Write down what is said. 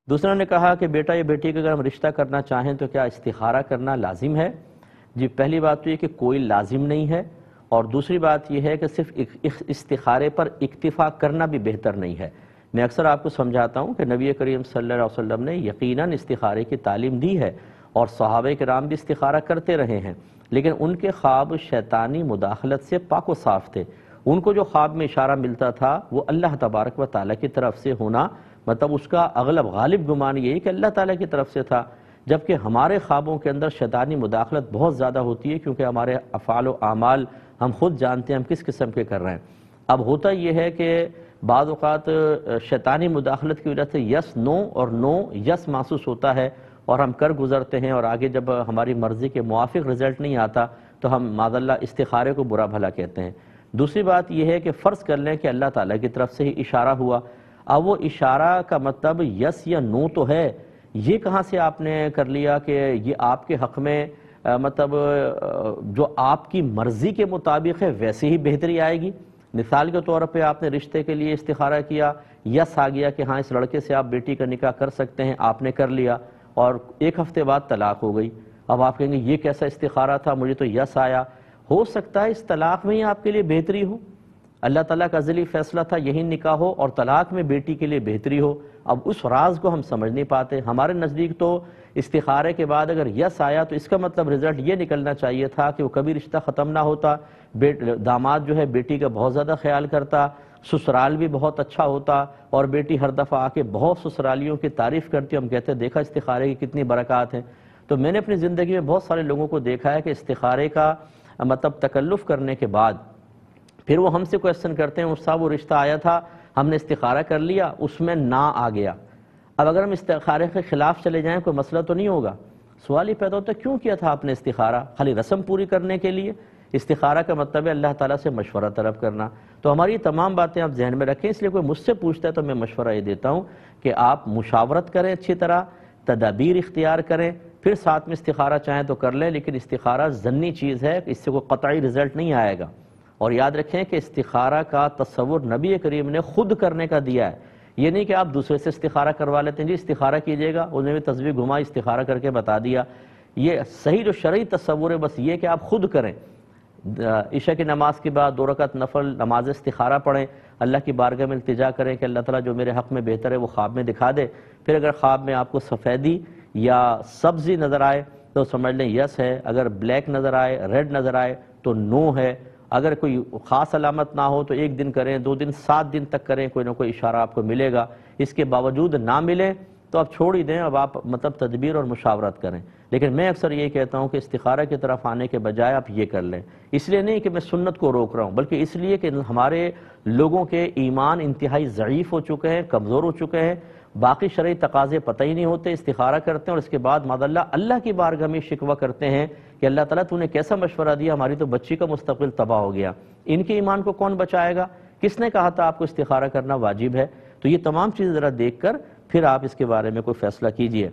دوسروں نے کہا کہ بیٹا یا بیٹی کا اگر ہم رشتہ کرنا چاہیں تو کیا استخارہ کرنا لازم ہے؟ جی پہلی بات تو یہ کہ کوئی لازم نہیں ہے، اور دوسری بات یہ ہے کہ صرف استخارے پر اکتفا کرنا بھی بہتر نہیں ہے۔ میں اکثر آپ کو سمجھاتا ہوں کہ نبی کریم صلی اللہ علیہ وسلم نے یقیناً استخارے کی تعلیم دی ہے، اور صحابہ کرام بھی استخارہ کرتے رہے ہیں، لیکن ان کے خواب شیطانی مداخلت سے پاک و صاف تھے۔ ان کو جو خواب میں اشارہ ملتا تھا وہ اللہ تبارک و تعالیٰ کی طرف سے ہونا، مطلب اس کا اغلب غالب گمان یہی کہ اللہ تعالیٰ کی طرف سے تھا، جبکہ ہمارے خوابوں کے اندر شیطانی مداخلت بہت زیادہ ہوتی ہے، کیونکہ ہمارے افعال و اعمال ہم خود جانتے ہیں ہم کس قسم کے کر رہے ہیں۔ اب ہوتا یہ ہے کہ بعض اوقات شیطانی مداخلت کی وجہ سے یس نو اور نو یس محسوس ہوتا ہے، اور ہم کر گزرتے ہیں، اور آگے جب ہماری مرضی کے موافق رزلٹ نہیں آتا تو ہم معاذ اللہ استخارے کو برا بھلا کہتے ہیں۔ دوسری بات یہ ہے کہ فرض کر لیں کہ اللہ تعالیٰ کی طرف سے ہی اشارہ ہوا، اب وہ اشارہ کا مطلب یس یا نو تو ہے، یہ کہاں سے آپ نے کر لیا کہ یہ آپ کے حق میں مطلب جو آپ کی مرضی کے مطابق ہے ویسے ہی بہتری آئے گی؟ مثال کے طور پہ آپ نے رشتے کے لیے استخارہ کیا، یس آ گیا کہ ہاں اس لڑکے سے آپ بیٹی کا نکاح کر سکتے ہیں، آپ نے کر لیا، اور ایک ہفتے بعد طلاق ہو گئی۔ اب آپ کہیں گے یہ کیسا استخارہ تھا، مجھے تو یس آیا۔ ہو سکتا ہے اس طلاق میں ہی آپ کے لیے بہتری ہو، اللہ تعالیٰ کا ازلی فیصلہ تھا یہی نکاح ہو، اور طلاق میں بیٹی کے لیے بہتری ہو۔ اب اس راز کو ہم سمجھ نہیں پاتے۔ ہمارے نزدیک تو استخارے کے بعد اگر یس آیا تو اس کا مطلب رزلٹ یہ نکلنا چاہیے تھا کہ وہ کبھی رشتہ ختم نہ ہوتا، داماد جو ہے بیٹی کا بہت زیادہ خیال کرتا، سسرال بھی بہت اچھا ہوتا، اور بیٹی ہر دفعہ آ کے بہت سسرالیوں کی تعریف کرتی، ہم کہتے ہیں دیکھا استخارے کی کتنی برکات ہیں۔ تو میں نے اپنی زندگی میں بہت سارے لوگوں کو دیکھا ہے کہ استخارے کا مطلب تکلف کرنے کے بعد پھر وہ ہم سے کویسچن کرتے ہیں صاحب وہ رشتہ آیا تھا، ہم نے استخارہ کر لیا، اس میں نہ آ گیا۔ اب اگر ہم استخارے کے خلاف چلے جائیں کوئی مسئلہ تو نہیں ہوگا؟ سوال یہ پیدا ہوتا ہے کیوں کیا تھا آپ نے استخارہ؟ خالی رسم پوری کرنے کے لیے؟ استخارہ کا مطلب ہے اللہ تعالیٰ سے مشورہ طلب کرنا۔ تو ہماری تمام باتیں آپ ذہن میں رکھیں، اس لیے کوئی مجھ سے پوچھتا ہے تو میں مشورہ یہ دیتا ہوں کہ آپ مشاورت کریں، اچھی طرح تدابیر اختیار کریں، پھر ساتھ میں استخارہ چاہیں تو کر لیں، لیکن استخارہ ظنی چیز ہے، اس سے کوئی قطعی رزلٹ نہیں آئے گا۔ اور یاد رکھیں کہ استخارہ کا تصور نبی کریم نے خود کرنے کا دیا ہے، یہ نہیں کہ آپ دوسرے سے استخارہ کروا لیتے ہیں، جی استخارہ کیجئے گا، انہوں نے بھی تصویر گھما استخارہ کر کے بتا دیا۔ یہ صحیح جو شرعی تصور ہے بس یہ کہ آپ خود کریں، عشاء کی نماز کے بعد 2 رکعت نفل نماز استخارہ پڑھیں، اللہ کی بارگاہ میں التجا کریں کہ اللہ تعالیٰ جو میرے حق میں بہتر ہے وہ خواب میں دکھا دے۔ پھر اگر خواب میں آپ کو سفیدی یا سبزی نظر آئے تو سمجھ لیں یس ہے، اگر بلیک نظر آئے، ریڈ نظر آئے تو نو ہے۔ اگر کوئی خاص علامت نہ ہو تو 1 دن کریں، 2 دن، 7 دن تک کریں، کوئی نہ کوئی اشارہ آپ کو ملے گا۔ اس کے باوجود نہ ملے تو آپ چھوڑ ہی دیں، اب آپ مطلب تدبیر اور مشاورت کریں۔ لیکن میں اکثر یہ کہتا ہوں کہ استخارہ کی طرف آنے کے بجائے آپ یہ کر لیں، اس لیے نہیں کہ میں سنت کو روک رہا ہوں، بلکہ اس لیے کہ ہمارے لوگوں کے ایمان انتہائی ضعیف ہو چکے ہیں، کمزور ہو چکے ہیں، باقی شرعی تقاضے پتہ ہی نہیں ہوتے، استخارہ کرتے ہیں اور اس کے بعد معاذ اللہ کی بارگاہ میں شکوہ کرتے ہیں کہ اللہ تعالیٰ تو نے کیسا مشورہ دیا، ہماری تو بچی کا مستقبل تباہ ہو گیا۔ ان کے ایمان کو کون بچائے گا؟ کس نے کہا تھا آپ کو استخارہ کرنا واجب ہے؟ تو یہ تمام چیزیں ذرا دیکھ کر پھر آپ اس کے بارے میں کوئی فیصلہ کیجئے۔